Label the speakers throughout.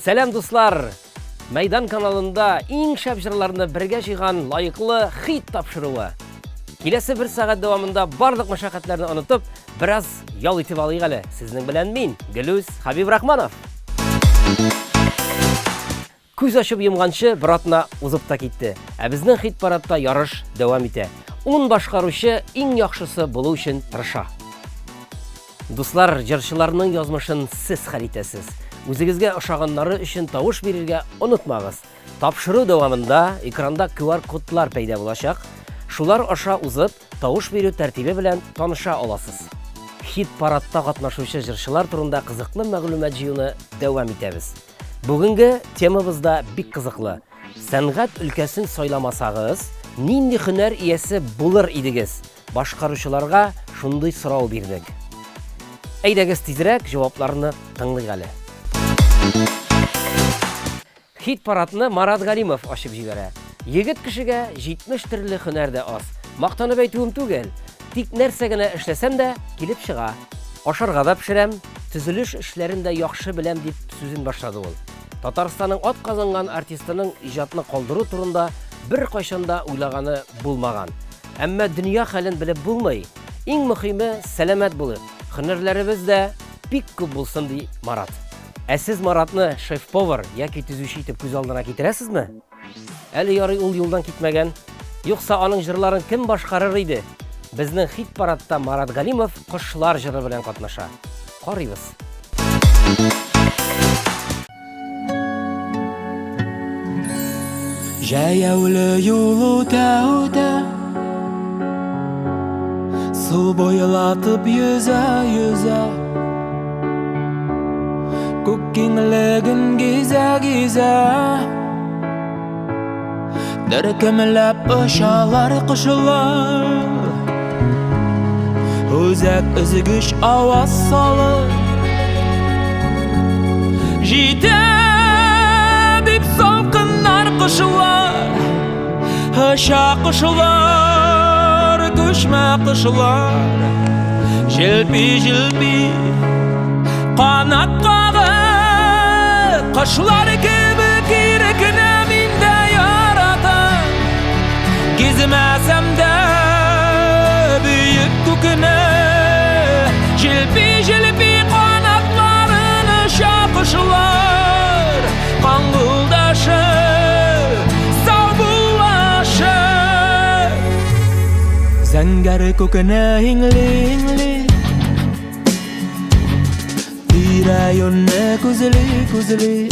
Speaker 1: Сәлем дуслар! Майдан каналында иң шәп җырларны бергә җыйган лайыклы хит тапшыруы. Киләсе бер сәгать дәвамында барлык мәшәкатьләрне онытып, бераз ял итеп алыйк әле. Сезнең белән мин, Гөлүс Хәбибрахманов. Күз ачып йомганчы бер атна узып та китте. Ә безнең хит парадта ярыш дәвам итә. 10 башкаручы иң яхшысы булу өчен тырыша. Дуслар, җырчыларның язмышын сез хәл итәсез. Үзегезгә ошаганнары өчен тавыш бирергә онытмагыз. Тапшыру дәвамында экранда QR кодлар пәйда булачак. Шулар аша узып, тавыш бирү тәртибе белән таныша аласыз. Хит парадта катнашучы җырчылар турында кызыклы мәгълүмат җыюны дәвам итәбез. Бүгенге темабызда бик кызыклы. Сәнгать өлкәсен сайламасагыз, нинди һөнәр иясе булыр идегез? Башкаручыларга шундый сорау бирдек. Әйдәгез тизрәк җавапларны тыңлыйк әле. Хит парадны Марат Галимов ачып җибәрә. Егет кешегә 70 төрле һөнәр дә аз. Мактанып әйтүем түгел. Тик нәрсә генә эшләсәм дә килеп чыга. Ашарга да пешерәм, төзелеш эшләрен дә яхшы беләм дип сүзен башлады ул. Татарстанның ат казанган артистының иҗатны калдыру турында бер кайчанда уйлаганы булмаган. Әмма дөнья хәлен белеп булмый. Иң мөһиме сәламәт булып, һөнәрләребез дә бик күп булсын ди Марат. Ә сез Маратны шеф-повар яки төзүче итеп күз алдына китерәсезме? Әле ярый ул юлдан китмәгән. Юкса аның җырларын кем башкарыр иде? Безнең хит парадта Марат Галимов кошлар җыры белән катнаша. Карыйбыз.
Speaker 2: Җәяүле юл үтә, су буйлатып йөзә, күк киңлеген гизә, дәркемләп очалар кошлар, үзәк өзгеч аваз салып, җитә дип салкыннар кошлар, аша кошлар, күчмә кошлар, җилпи канат кагып, кошлар кебек ирекне мин дә яратам, гизмәсәм дә бөек күкне, җилпи канатларын аша кошлар, каңгылдашы, саубулашы, зәңгәр күкне иңли, тирә-юнны күзли,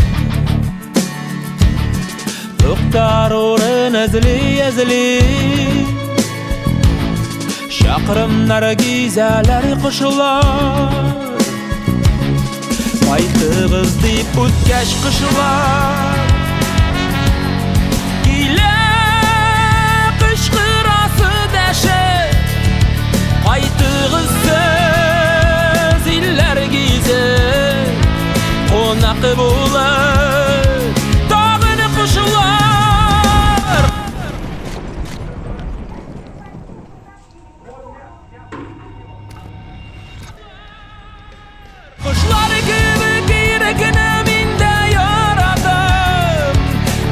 Speaker 2: туктар урын эзли, чакрымнар гизәләр кошлар, кайтыгыз дип үткәч кошлар, килә кычкырасы дәшә, кайтыгыз сез илләр гизеп, кунак булып, тагын кошлар. Кошлар кебек ирекне мин дә яратам,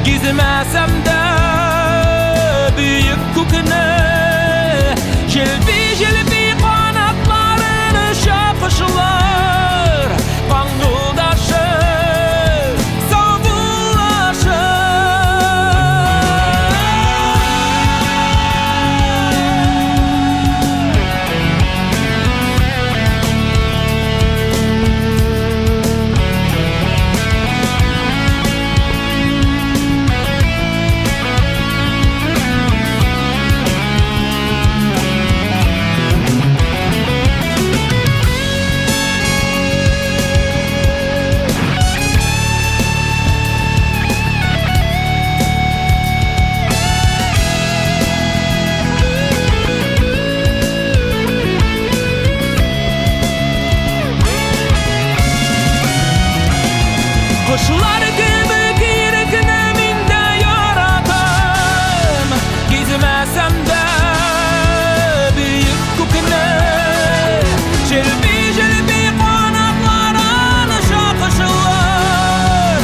Speaker 2: гизмәсәм дә бөек күкне, җилпи канатларын аша кошлар, каңгылдашы, саубулашы. Кошлар кебек ирекне мин дә яратам, гизмәсәм дә бөек күкне, җилпи канатларын аша кошлар,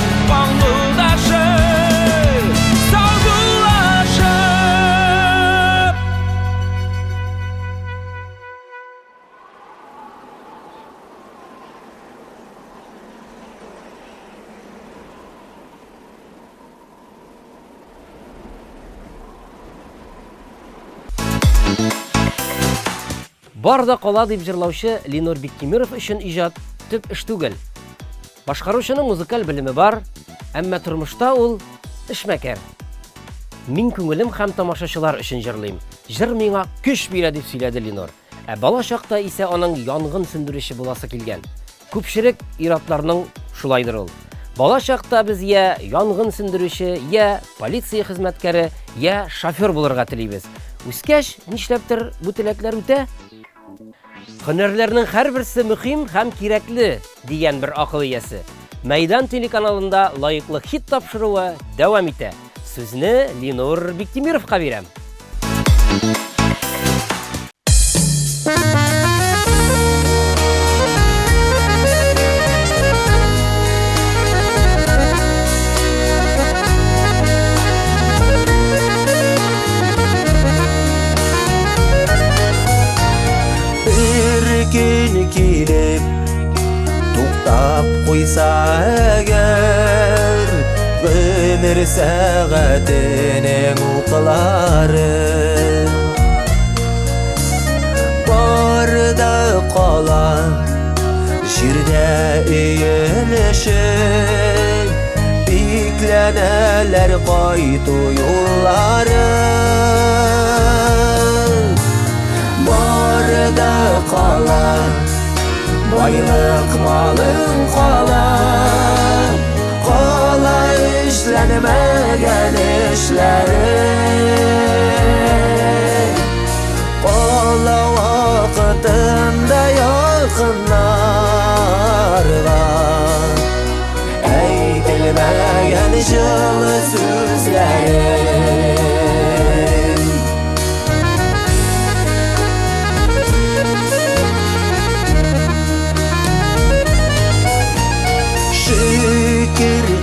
Speaker 1: Бар да кала дип җырлаучы Ленор Биктимиров өчен иҗат төп эш түгел. Башкаручының музыкаль белеме бар, әмма тормышта ул эшмәкәр. Мин күңелем һәм тамашачылар өчен җырлыйм. Җыр миңа көч бирә дип сөйләде Ленор. Бала чакта исә аның янгын сөндерүче буласы килгән. Күпчелек ир-атларның шулайдыр ул. Бала чакта без я янгын сөндерүче, я полиция хезмәткәре, я шофер булырга телибез. Үскәч, нишләптер бу теләкләр үтә? Һөнәрләрнең һәрберсе мөһим һәм кирәкле дигән бер акыл иясе. Мәйдан телеканалында лаеклы хит тапшыруы дәвам итә. Сүзне Ленор Биктимировка бирәм.
Speaker 3: Gün kilip tuktap koysa eğer ömür saatinin uqları barda kalan jirde eğilişin bekleneler kaytu yolları barda kalan baylık malın kalan kolay işlenmeyen işleri kola vakitinde yakınlarla eğitilmeyen yılı sözleri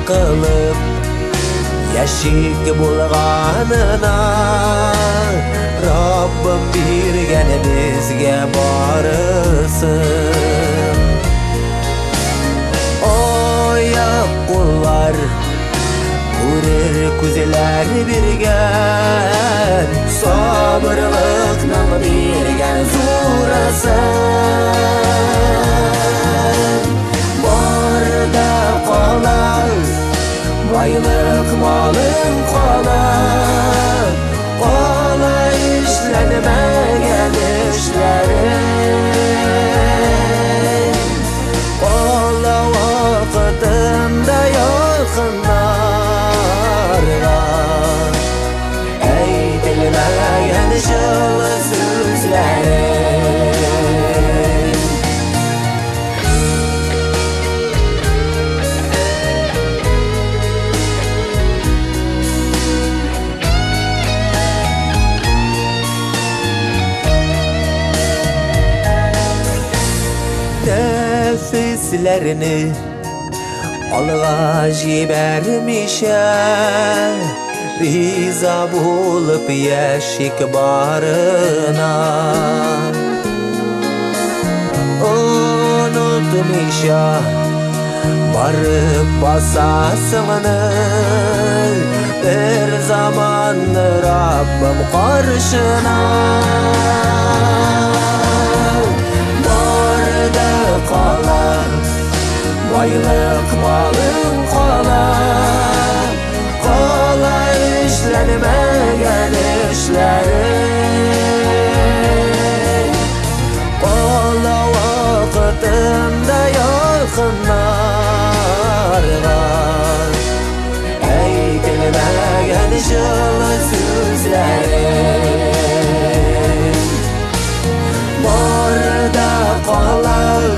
Speaker 3: kılıp yaşık bulganına Rabbim birgen bizge barısın Oya kullar Kurir kuzeler birgen Sabırlıkla birgen zurasın Barda kalan baylık malın kalan kolay işlenmeyen işlerin kola vakitinde yakınlarla eğitilmeyen yılı sözlerin nefislerini alğa jibermişe riza bulup yaşık barına unutmuşa barıp basasını bir zaman Rabbim karşına kalan baylık malın kalan kolay işlenmeyen işlerin kola vakitinde yakınlarla eğitilmeyen yılı sözlerin barda kalan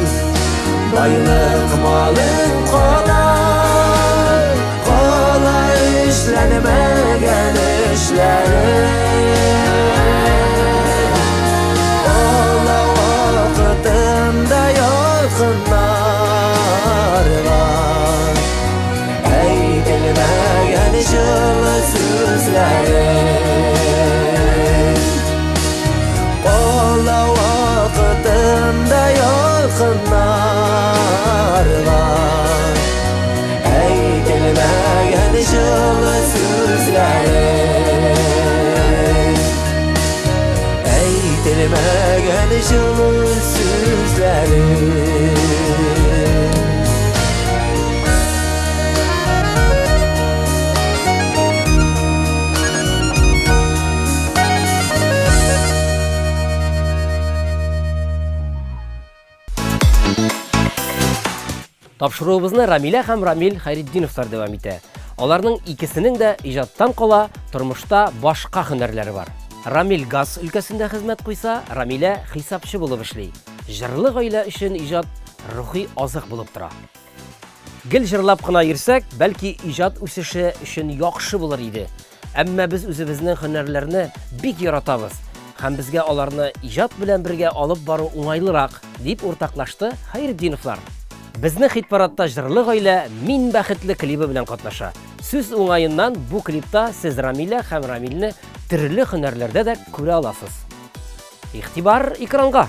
Speaker 3: baylık malın kalan kolay işlenmeyen işlerin kola vakitinde yakınlarla eğitilmeyen yılı sözlerin kola vakitinde yakınlarla eğitilmeyen yılı sözlerin eğitilmeyen yılı
Speaker 1: Тапшыруыбызны Рамилә һәм Рамил Хайретдиновлар дәвам итә. Аларның икесенең дә иҗаттан кала тормышта башка һөнәрләре бар. Рамил газ өлкәсендә хезмәт куйса, Рамилә хисапчы булып эшли. Җырлы гаилә өчен иҗат рухи азык булып тора. Гел җырлап кына йөрсәк, бәлки иҗат үсеше өчен яхшы булыр иде. Әмма без үзебезнең һөнәрләрне бик яратабыз һәм безгә аларны иҗат белән бергә алып бару уңайлырак, дип уртаклашты Хайретдиновлар. Безне хит-парадта җырлы гаилә «Мин бәхетле» клибы белән катнаша. Сүз уңаеннан бу клипта сез Рамилә һәм Рамилне төрле һөнәрләрдә дә күрә аласыз. Игътибар экранга!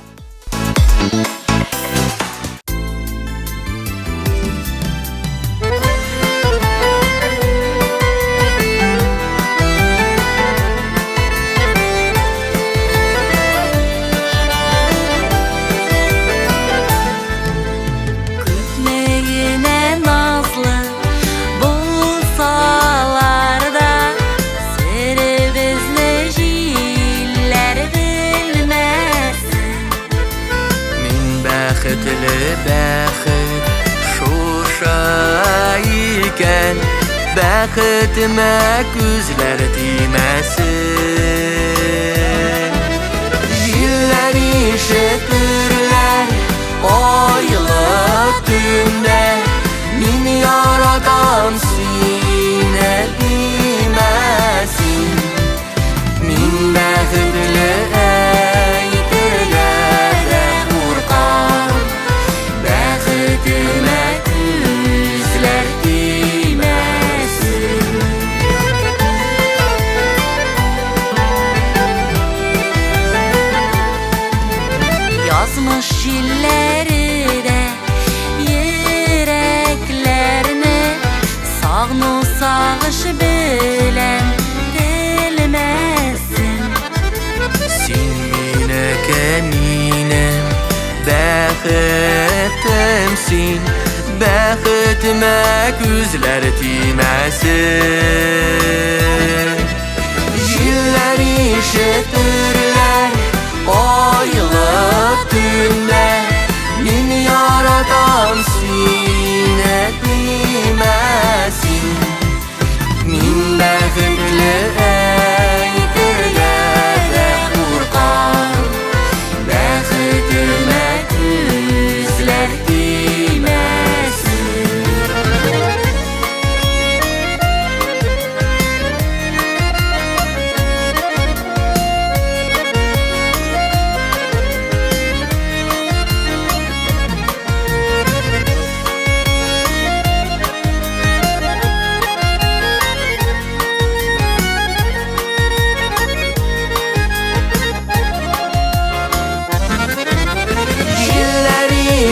Speaker 3: Бәхетемә күзләр тимәсен. Җилләр ишетерләр айлы төндә, мин яратам сине димәсен. Мин бәхетле әйтергә дә куркам, бәхетемә күзләр
Speaker 4: Yazmış jilləri də yüreklərini sağnu sağış bilən dilməsin.
Speaker 3: Син мине кәминем, бәхетемсин, бәхетемә күзләр тимәсен. Җилләр ишетерләр айлы төндә, мин яратам сине димәсен. Мин бәхетле әйтергә дә куркам, бәхетемә күзләр тимәсен.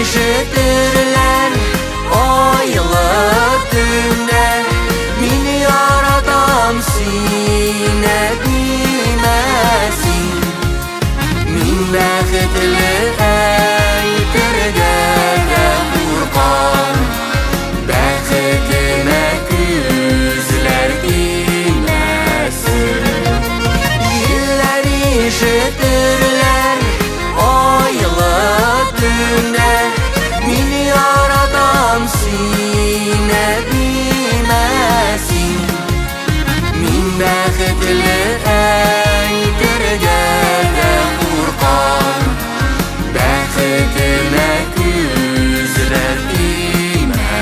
Speaker 3: Ишетерләр айлы төндә, мин яратам сине димәсен. Мин бәхетле әйтергә дә куркам, бәхетемә күзләр тимәсен. Җилләр ишетерләр айлы төндә, мин яратам сине димәсен. Мин бәхетле әйтергә дә куркам, бәхетемә күзләр тимәсен.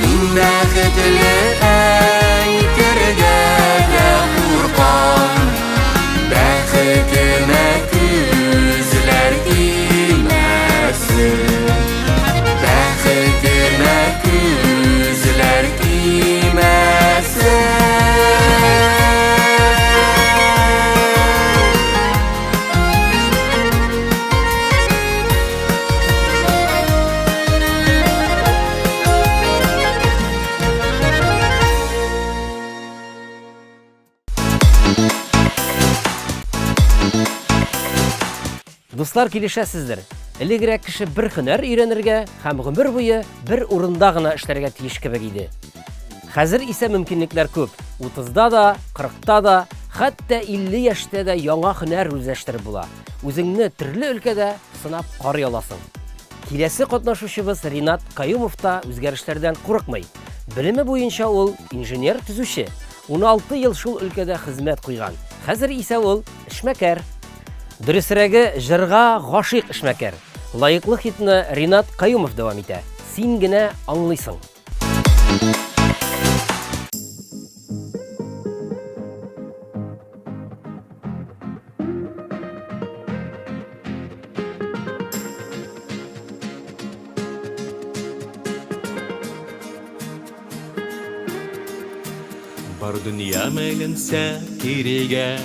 Speaker 3: Мин бәхетле әйтергә дә куркам, бәхетемә күзләр тимәсен. Бәхетемә күзләр тимәсен.
Speaker 1: Дуслар, килешәсездер. Элегрәк кеше бер һөнәр өйрәнергә һәм гомер буе бер урында гына эшләргә тиеш кебек иде. Хәзер исә мөмкинлекләр күп. 30-да да, 40-та да, хәтта 50 яшьтә дә яңа һөнәр үзләштереп була. Үзеңне төрле өлкәдә сынап карый аласың. Киләсе катнашучыбыз Ринат Каюмов та үзгәрешләрдән курыкмый. Белеме буенча ул инженер төзүче. 16 ел шул өлкәдә хезмәт куйган. Хәзер исә ул эшмәкәр. Дөресрәге, җырга гашыйк эшмәкәр. Лаеклы хитны Ринат Каюмов дәвам итә. Син генә аңлыйсың.
Speaker 2: Бар dünya мәйленсә кирегә,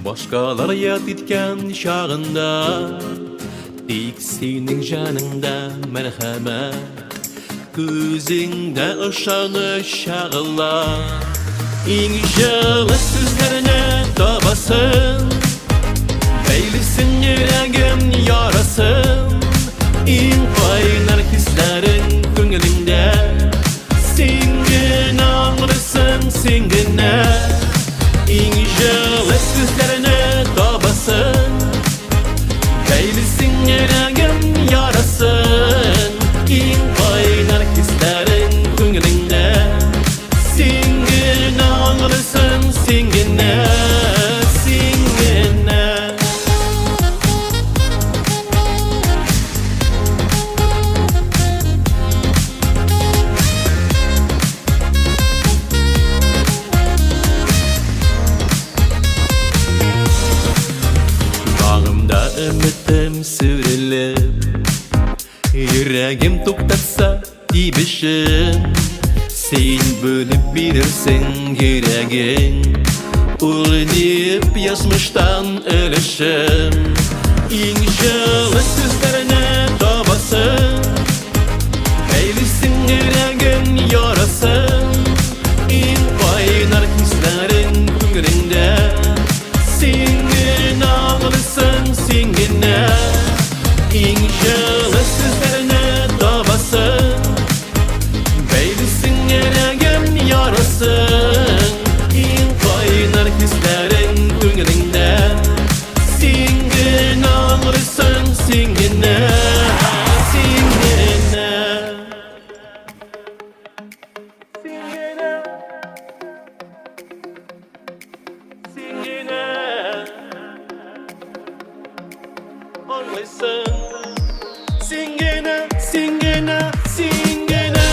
Speaker 2: башкалар ят иткән шагында, тик синең җаныңда мәрхәмәт, күзеңдә ышаныч шагыла. Иң җылы сүзләрне табасың, бәйлисең йөрәгем ярасын, иң кайнар хисләрең күңелеңдә. Син генә аңлыйсың, син генә иң җылы сүзләрне табасың, бәйлисең йөрәгем ярасын, иң кайнар хисләрең күңелеңдә. Син генә аңлыйсың, син генә, син генә. Bağımda ümitim sürülüp, yüreğim tuktasa dibişim. Sen bölüp bilirsin yüreğin, ul deyip yazmıştan ölüşüm. İng җылы сүзләрне табасың, бәйлисең йөрәгем ярасын, иң кайнар хисләрең күңелеңдә. Син генә аңлыйсың, син генә иң җылы сүзләрне табасың, бәйлисең йөрәгем ярасын, иң кайнар хисләрең күңелеңдә. Син генә аңлыйсың, син генә, син генә. Син генә, син генә аңлыйсың, син генә, син генә, син генә.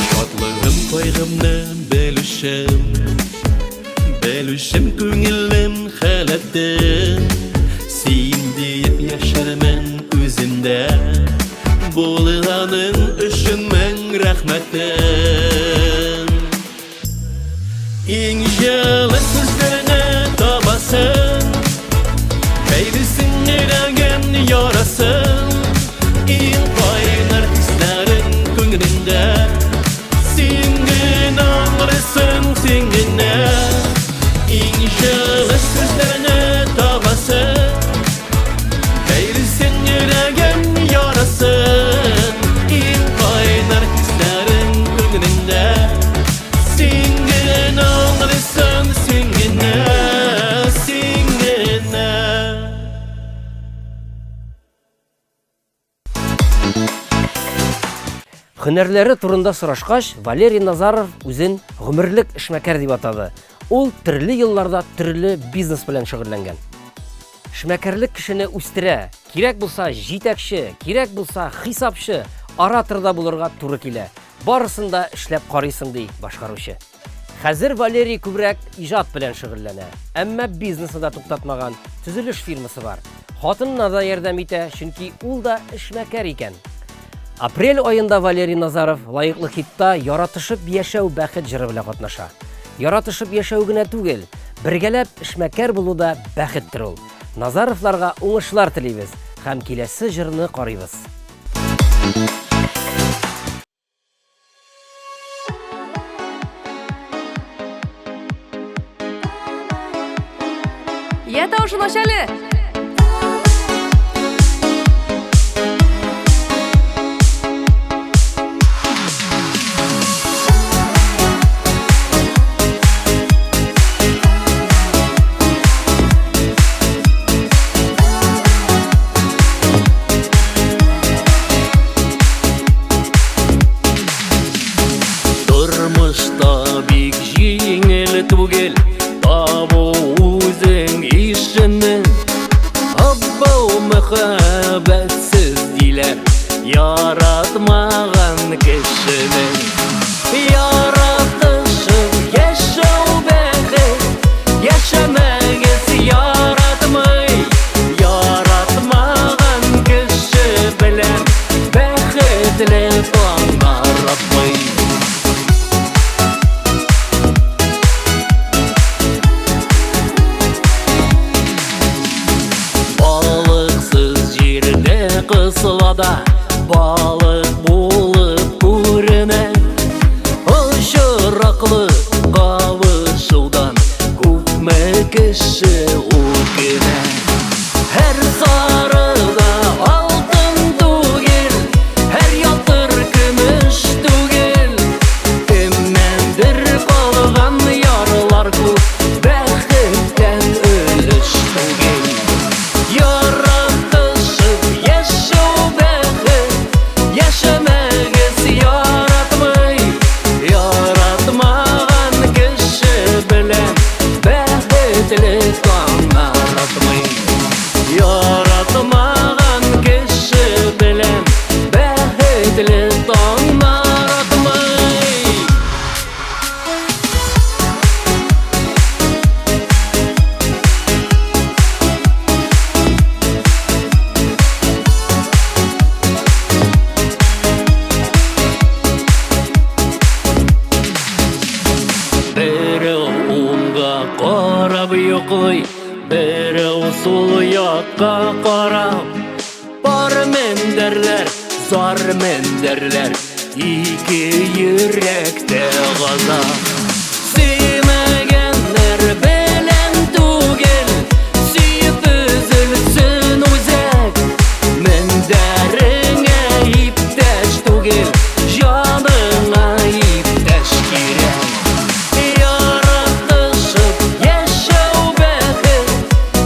Speaker 2: Шатлыгым, кайгымны белүшем, белүшем күңелем хәләтен. Син диеп яшәрмен үземдә, булганың өчен мең рәхмәтен. Иң җылы сүзләрне табасың, бәйлисең йөрәгем ярасын, иң кайнар хисләрең күңелеңдә. Син генә аңлыйсың, син генә иң җылы сүзләрне табасың, бәйлисең йөрәгем ярасын, иң кайнар хисләрең күңелеңдә. Син генә аңлыйсың, син генә, син генә.
Speaker 1: Һөнәрләре турында сорашкач, Валерий Назаров үзен гомерлек эшмәкәр дип атады. Ул төрле елларда төрле бизнес белән шөгыльләнгән. Эшмәкәрлек кешене үстерә. Кирәк булса җитәкче, кирәк булса хисапчы, ораторда булырга туры килә. Барысын да эшләп карыйсың ди башкаручы. Хәзер Валерий күбрәк иҗат белән шөгыльләнә. Әмма бизнесы да туктатмаган, төзелеш фирмасы бар. Хатынына да ярдәм итә, чөнки ул да эшмәкәр икән. Апрель айында Валерий Назаров лаеклы хитта яратышып яшәү бәхет җыры белән катнаша. Яратышып яшәү генә түгел, бергәләп эшмәкәр булу да бәхеттер ул. Назаровларга уңышлар телибез һәм киләсе җырны карыйбыз.
Speaker 5: Я тавышын ачалы.
Speaker 2: түгел табу үзең ишенне Аббау мөхәббәтсез диләр яратмаган кешене Яратышып яшәү бәхет яшәмәгез яратмый Яратмаган кеше белән бәхетле таңнар атмый Кысылада балык булып күренә Очраклы кавышудан күпме кеше үкенә Һәр сарыда алтын түгел Һәр ялтыр көмеш түгел Кемнәндер калган ярлар күп Бәхеттән өлеш түгел Яшәмәгез яратмый Яратмаган кеше белән бәхетле таңнар атмый Яратмаган кеше белән бәхетле таңнар атмый Берәү уңга карап йоклый Берәү сул якка карап Бар мендәрләр, зар мендәрләр Ике йөрәктә газап Сөймәгәннәр белән түгел Сөеп өзелсен үзәк Мендәреңә иптәш түгел Җаныңа иптәш кирәк Яратышып яшәү бәхет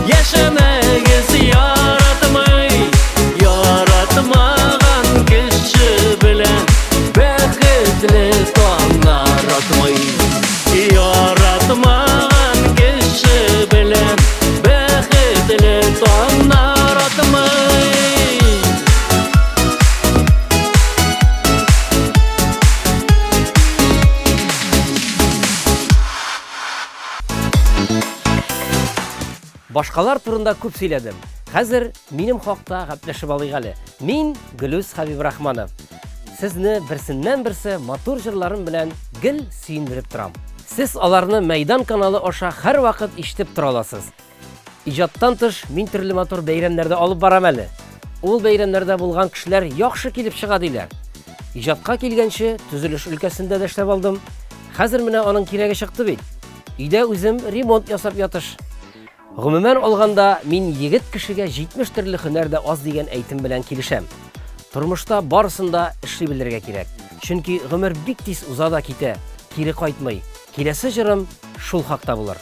Speaker 2: Яшәмәгез яратмый Яратмаган кеше белән бәхетле таңнар атмый Яратмаган кеше белән бәхетле таңнар атмый
Speaker 1: Башкалар турында күп сөйләдем. Хәзер минем хакта гәпләшеп алыйк әле. Мин Гөлүс Хәбибрахманов. Сезне берсеннән-берсе матур җырларым белән гел сөендереп торам. Сез аларны Мәйдан каналы аша һәр вакыт ишетеп тора аласыз. Иҗаттан тыш мин төрле матур бәйрәмнәрдә алып барам әле. Ул бәйрәмнәрдә булган кешеләр яхшы килеп чыга диләр. Иҗатка килгәнче төзелеш өлкәсендә дә эшләп алдым. Хәзер менә аның кирәге чыкты бит. Өйдә үзем ремонт ясап ятыш. Гомумән алганда мин егет кешегә 70 төрле һөнәр дә аз дигән әйтем белән килешәм. Тормышта барысында эшли белергә кирәк. Чөнки гомер бик тиз уза да китә, кире кайтмый. Киләсе җырым шул хакта булыр.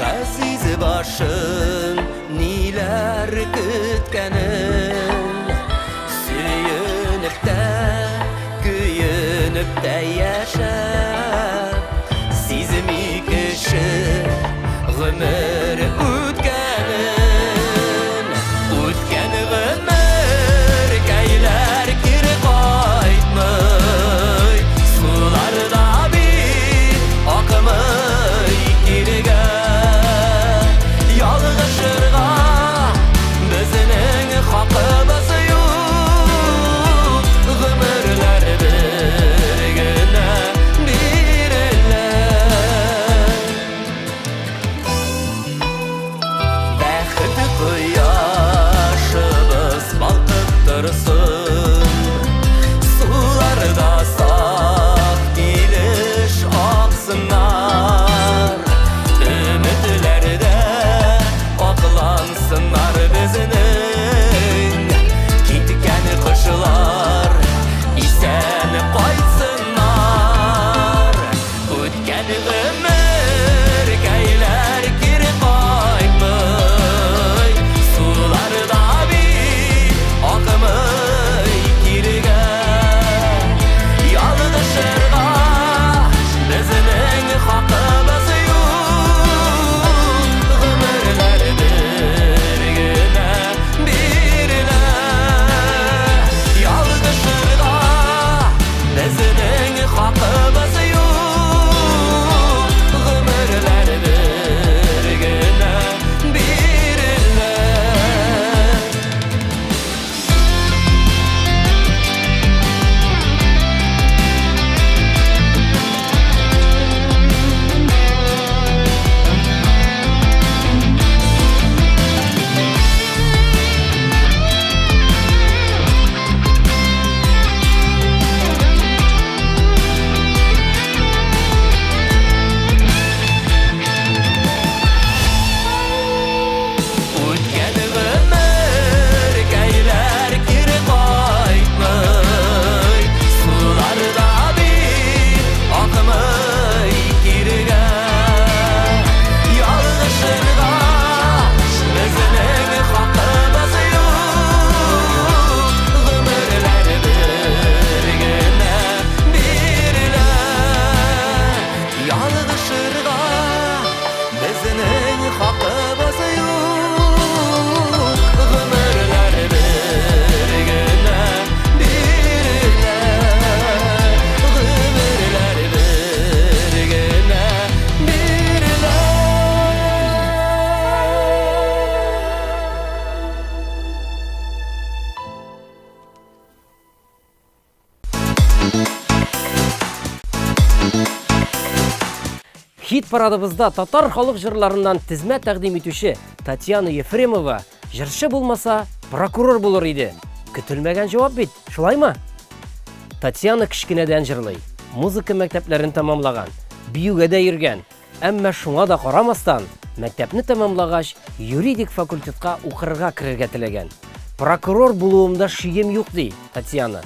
Speaker 3: Газиз башын ниләр көткәнен сөенеп тә яшәп сизми кеше гомер үткәнен үткән гомер кәйләр кире кайтмый суларда бит акымый кирегә ялгышырга безнең хакы
Speaker 1: Хит парадыбызда татар халык җырларыннан тизмә тәкъдим итүче Татьяна Ефремова җырчы булмаса, прокурор булыр иде. Көтелмәгән җавап бит, шулаймы? Татьяна кичкенәдән җырлый, музыка мәктәпләрен тәмамлаган, биюгә дә йөргән. Әмма шуңа да карамастан, мәктәпне тәмамлагач, юридик факультетка укырга керергә теләгән. Прокурор булуымда шием юк ди Татьяна.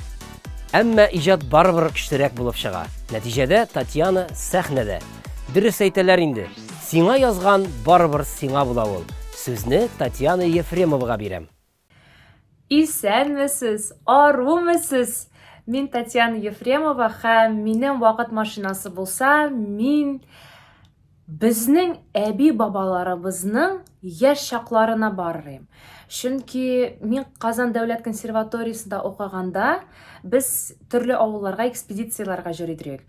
Speaker 1: Әмма иҗат барыбер көчлерәк булып чыга. Нәтиҗәдә Татьяна сәхнәдә. Дөрес әйтәләр инде. Сиңа язган барыбер сиңа була ул. Сүзне Татьяна Ефремовага бирәм.
Speaker 5: Исәнмесез, арумысыз. Мин Татьяна Ефремова һәм минем вакыт машинасы булса, мин безнең әби бабаларыбызның яшь чакларына барырым. Чөнки мин Казан дәүләт консерваториясендә укыганда, без төрле авылларга экспедицияларга йөридек.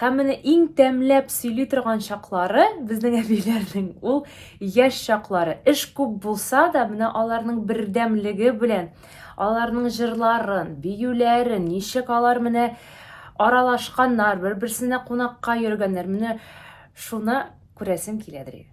Speaker 5: Һәм менә иң тәмләп сөйли торган чаклары безнең әбиләрнең ул яшь чаклары. Эш күп булса да, менә аларның бердәмлеге белән, аларның җырларын, биюләрен, ничек алар менә аралашканнар, бер-берсенә кунакка йөргәннәр, менә шуны күрәсем киләдер.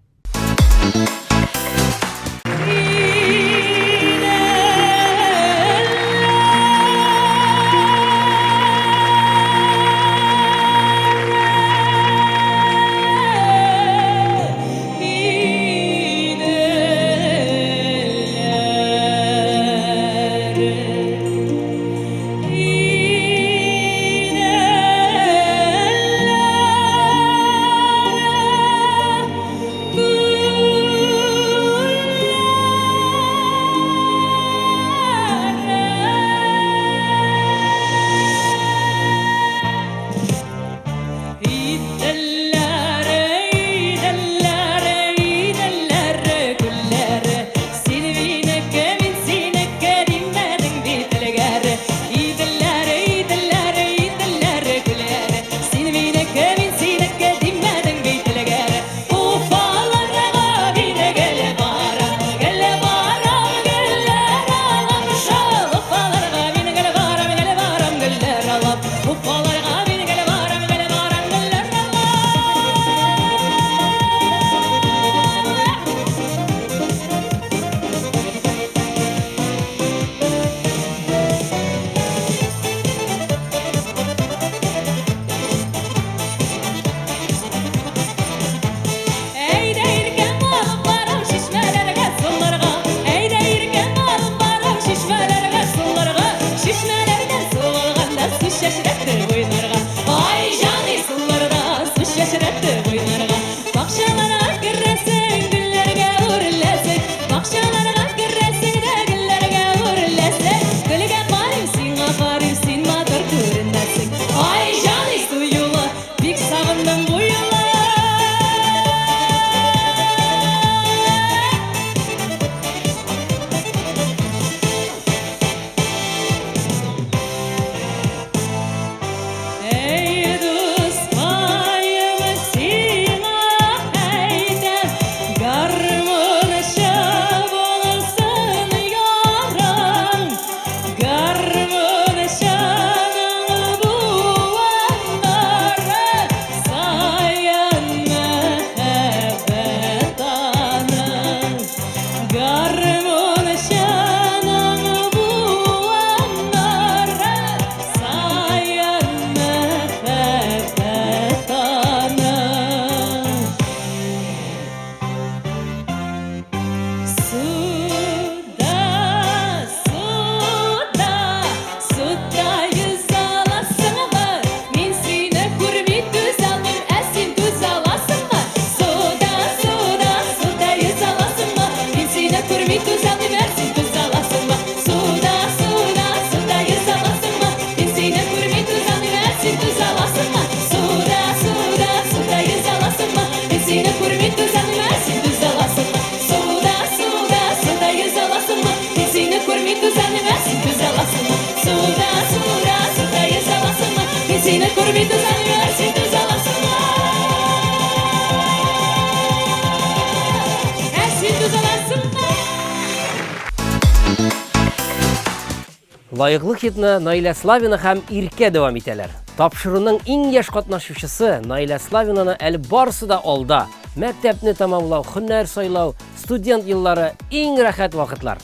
Speaker 1: Лайыклы хитны Наилә Славина һәм Иркә дәвам итәләр. Тапшыруның иң яшь катнашучысы Наиля Славинаны әле барысы да алда. Мәктәпне тәмамлау, һөнәр сайлау, студент еллары иң рәхәт вакытлар.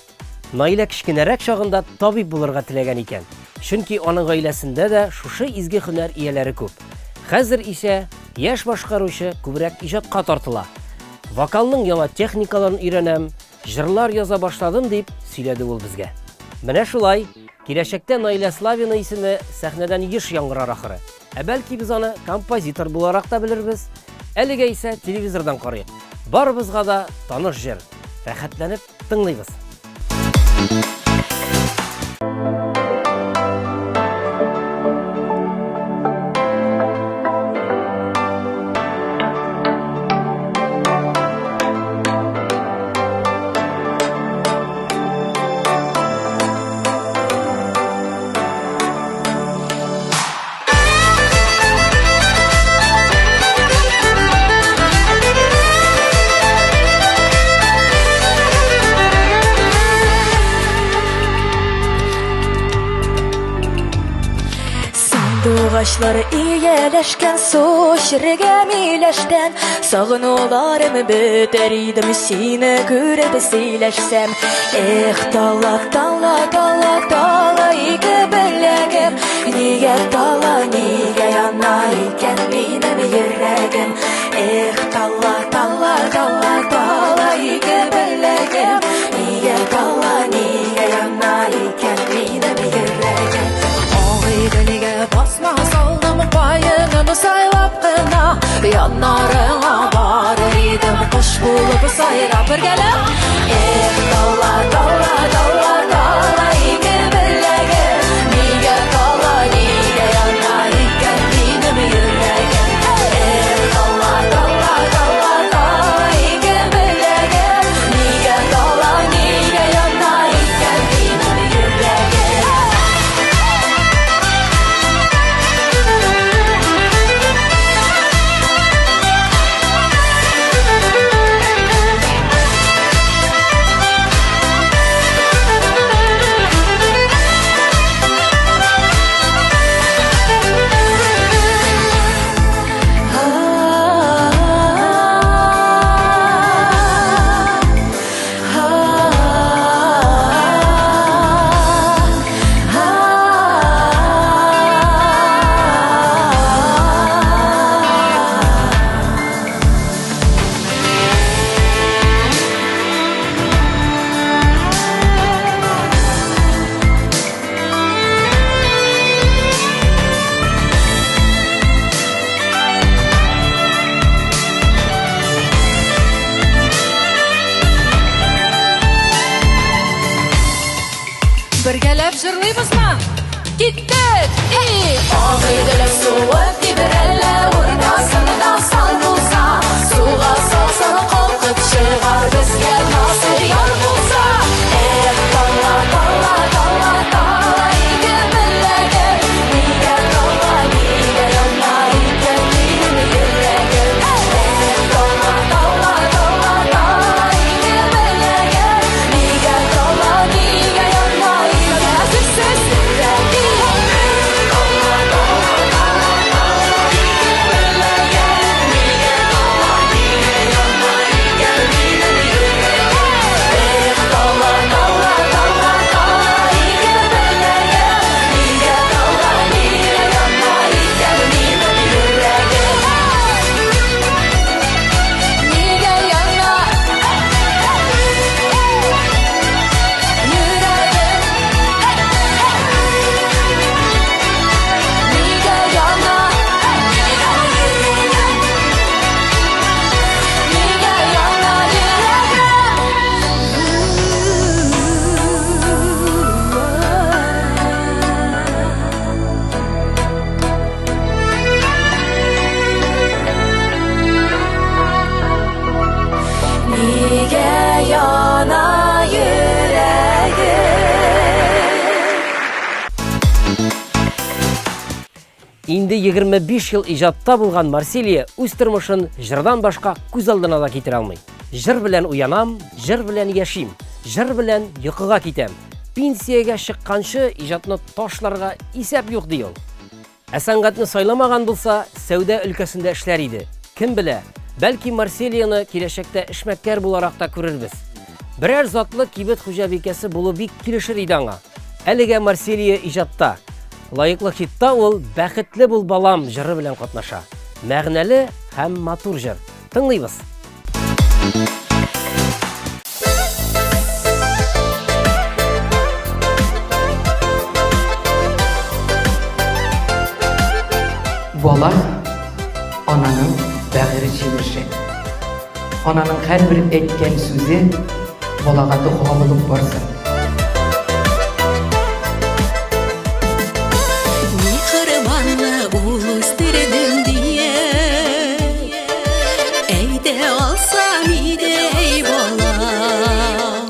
Speaker 1: Наиля кичкенәрәк чагында табиб булырга теләгән икән. Чөнки аның гаиләсендә дә шушы изге һөнәр ияләре күп. Хәзер исә яшь башкаручы күбрәк иҗатка тартыла. Вокалның яңа техникаларын өйрәнәм, җырлар яза башладым дип сөйләде ул безгә. Менә шулай, киләчәктә Наиля Славина исеме сәхнәдән еш яңгырар ахыры. Бәлки без аны композитор буларак та белербез. Әлегә исә телевизордан карыйк. Барыбызга да таныш җыр. Рәхәтләнеп тыңлыйбыз.
Speaker 6: Ağaçları iyeleşken su şirge mileşten Sağınularımı böteriydim seni görüp sileşsem dala dala dala dala iki bellegim Niye dala niye yana iken benim yüreğim dala dala dala dala iki bellegim Niye dala niye yana iken benim yüreğim Dönüge basma saldım payını saylap kına Yanlarına varıydım kuş bulup sayrap bir gelem dala dala dala dala iki bellege Niye dala niye yana iken benim yüreğim dala dala dala dala iki bellege Niye dala niye yana iken benim yüreğim Birgelep jırlıyızmı? Gittik! Ağıydılık soğuk dibirelle Ortasını da sal bulsa Suğa salsan kalkıp çıkar Bizge nasıl yar bulsa dala dala dala dala İki bellege Niye dala niye yana İki benim yüreğim dala dala dala dala İki bellege Niye dala niye yana Sessiz yüreğim dala dala dala dala İki bellege Niye dala niye yana İki benim yüreğim dala dala dala dala İki bellege Niye dala niye yana İki benim yüreğim Niye yana Niye yana yüreğim
Speaker 1: Инде 25 ел иҗатта булган Марсилия үз тормышын җырдан башка күз алдына да китерә алмый. Җыр белән уянам, җыр белән яшим, җыр белән йокыга китәм. Пенсиягә чыкканчы иҗатны ташларга исәп юк ди ул. Ә сәнгатьне сайламаган булса, сәүдә өлкәсендә эшләр иде. Кем белә, бәлки Марселияны киләчәктә эшмәкәр буларак та күрербез. Берәр затлы кибет хуҗабикәсе булу бик килешер иде аңа. Әлегә Марселия иҗатта, лаеклы хитта ул «Бәхетле бул балам» җыры белән катнаша. Мәгънәле һәм матур җыр. Тыңлыйбыз.
Speaker 7: Бала ананың бәгыре чимерше. Ананың һәрбер әйткән сүзе балага дога булып барсын.
Speaker 4: Михрибанны ул үстердем дие, әйдә алсам иде эй балам.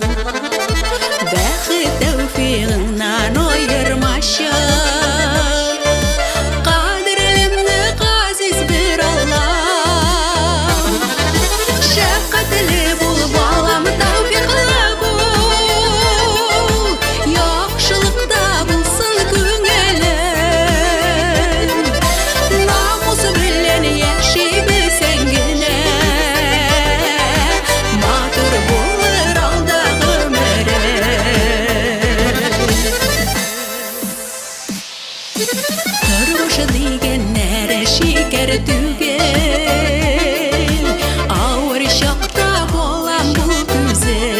Speaker 4: Бәхет тәүфигыңнан аермашы, кадерлемне газиз бер Аллах. Шәфкатьле бул балам, тәүфиклы бул, яхшылыкта булсын күңелең. Намус белән яши белсәң генә, матур булыр алда гомерең. Тормыш дигән нәрсә шикәр түгел, авыр чакта балам бул түзел.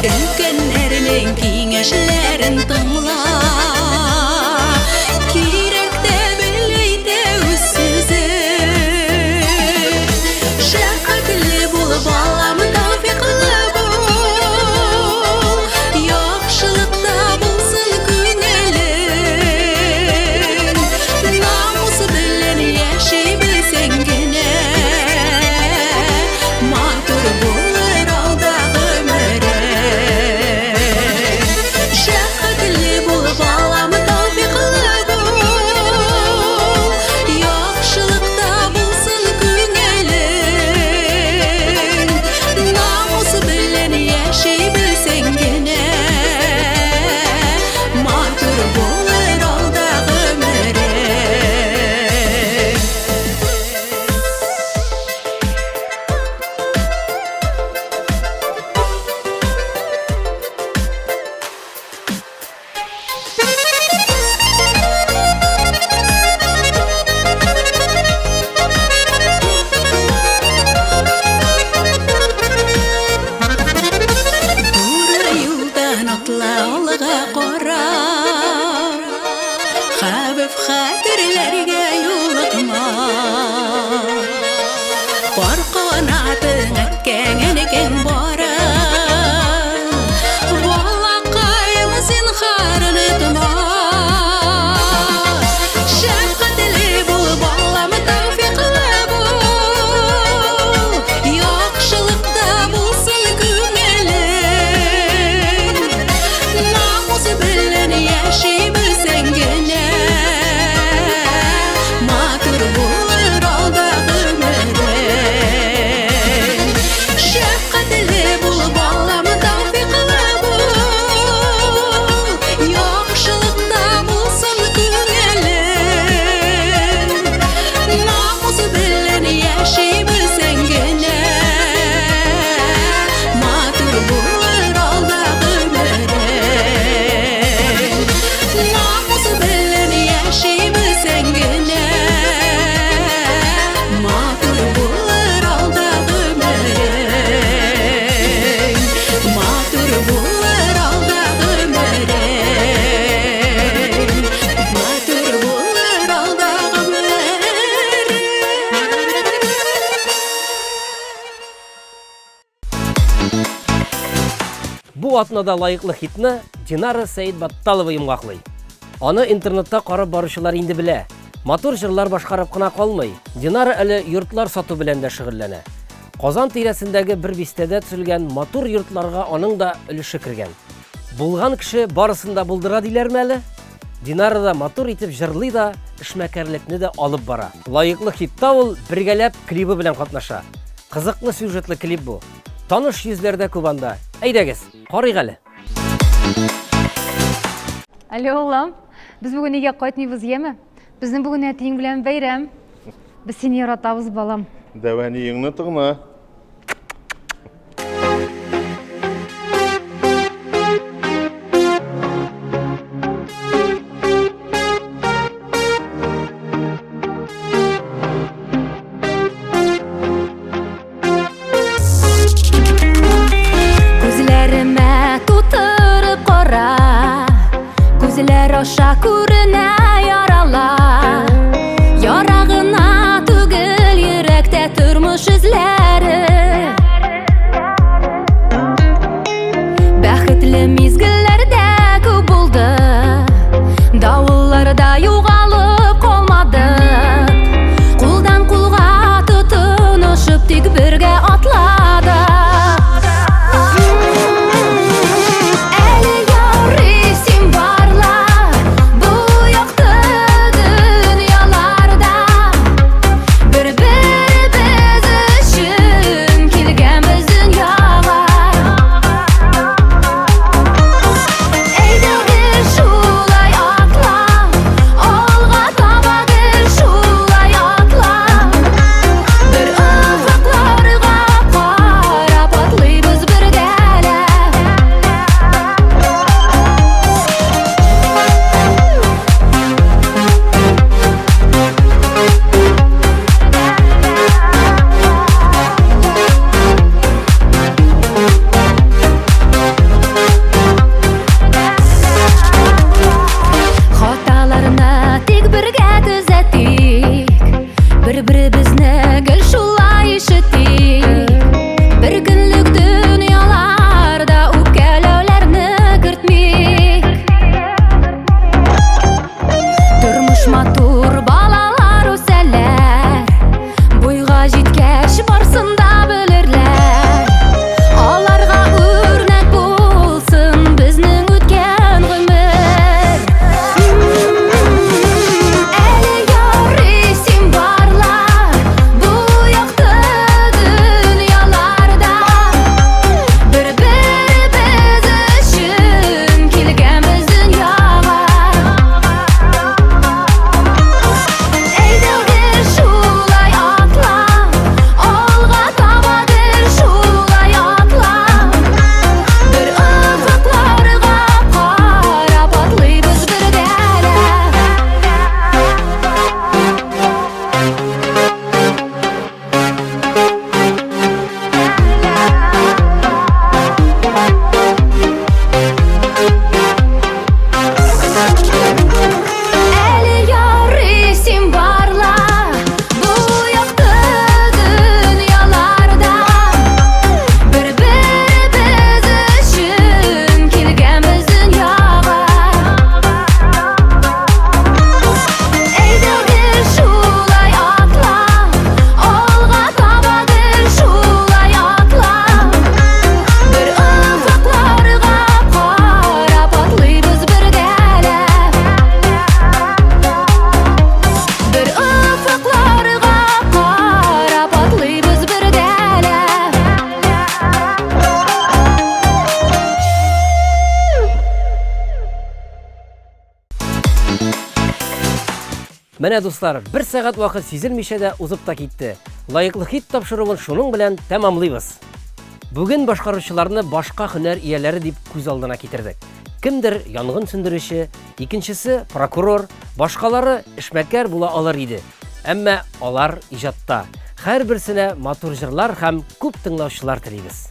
Speaker 4: Өлкәннәрнең киңәшләрен тыңла, кирәк тә беләйтә үз сүзе. Шәфкатьле бул балам, тәүфиклы бул, яхшылыкта булсын күңелең. Намус белән яши белсәң генә, матур булыр алда гомерең. Шәфкатьле бул балам, тәүфиклы бул, яхшылыкта булсын күңелең. Намус белән яши белсәң генә, матур булыр алда гомерең. Туры юлдан атла алга кара, хәвеф хәтерләргә юлыкма. Бар канатың әткән кең бара, балакаем зинһар онытма. Шәфкатьле бул балам, тәүфиклы бул, яхшылыкта булсын күңелең. Намус белән яши белсәң генә, матур булыр алда гомерең. Шәфкатьле бул балам, тәүфиклы бул, яхшылыкта булсын күңелең. Намус белән яши белсәң генә, матур булыр алда гомерең. Намус белән яши белсәң генә, матур булыр алда гомерең. Матур булыр алда гомерең. Матур булыр алда гомерең.
Speaker 1: Бу атнада лайыклы хитны Динара Сәйд Батталова йомгаклый. Аны интернетта карап баручылар инде белә. Матур җырлар башкарып кына калмый. Динара әле йортлар сату белән дә шөгыльләнә. Казан тирәсендәге бер бистәдә төзелгән матур йортларга аның да өлеше кергән. Булган кеше барысын да булдыра диләрме әле? Динара да матур итеп җырлый да, эшмәкәрлекне дә алып бара. Лайыклы хитта ул бергәләп клибы белән катнаша. Кызыклы сюжетлы клип бу. Таныш йөзләрдә күп анда. Әйдәгез, карыйк әле.
Speaker 8: Алло, улам. Biz bugün nega qaytmaymiz yemi? Bizning bugun ertayin bilan bayram. Biz seni yaratamiz balam.
Speaker 2: Deveni yığınıtığına.
Speaker 6: Gözlerime tuturup qora, gözler aşağı görüne yaralar. Yarağına tügül yürekte turmuş izleri. Baxtli mezgillerde ko'p bo'ldi, davullarda yo'g'olib qolmadik. Qo'ldan qo'lga tutunishib tik birga otladik. Eli yo'risim barlar bu yoqda dunyolarda. Bir-birimiz uchun kelganmiz dunyoga. Eydigir shulay otla, olg'a tobadir shulay otla. Bir ufaqlarga qarab otlaymiz birgalab. Xatolarni tek birga tuzatdik, bir-birimizni gul shulay eshitdik. Bir kunlik dunyolarda o'pkalovlarni kiritmik. Turmush matur balalar o'salar, bo'yga jetkach borsinda bilirlar. Onlarga o'rnak bo'lsin bizning o'tgan umr. Eli yo'risim barlar bu yoqda dunyolarda. Bir-birimiz uchun kelganmiz dunyoga. Eydigir shulay otla, olg'a tobadir shulay otla. Bir ufaqlarga qarab otlaymiz birgalab. Eli yo'risim barlar bu yoqda dunyolarda. Bir-birimiz uchun kelganmiz dunyoga. Eydigir shulay otla, olg'a tobadir shulay otla. Bir ufaqlarga qarab otlaymiz birgalab. Bir ufaqlarga qarab otlaymiz birgalab.
Speaker 1: Менә дуслар, 1 сәгать вакыт сизелмичә дә узып та китте. Лайыклы хит тапшыруын шуның белән тәмамлыйбыз. Бүген башкаручыларны башка һөнәр ияләре дип күз алдына китердек. Кемдер янгын сөндерүче, икенчесе прокурор, башкалары эшмәкәр була алыр иде. Әмма алар иҗатта. Һәрберсенә матур җырлар һәм күп тыңлаучылар телибез.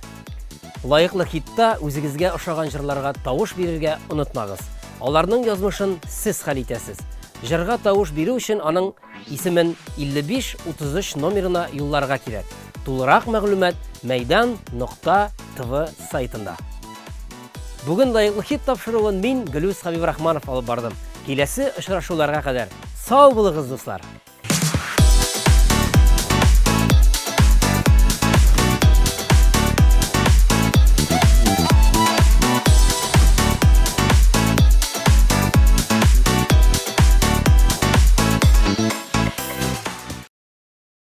Speaker 1: Лайыклы хитта үзегезгә ошаган җырларга тавыш бирергә онытмагыз. Аларның язмышын сез хәл итәсез. Җырга тавыш бирү өчен аның исемен 5533 номерына юлларга кирәк. Тулырак мәгълүмат Мәйдан.тв сайтында. Бүген лайыклы хит тапшыруын мин Гөлүс Хәбибрахманов алып бардым. Киләсе очрашуларга кадәр сау булыгыз, дуслар.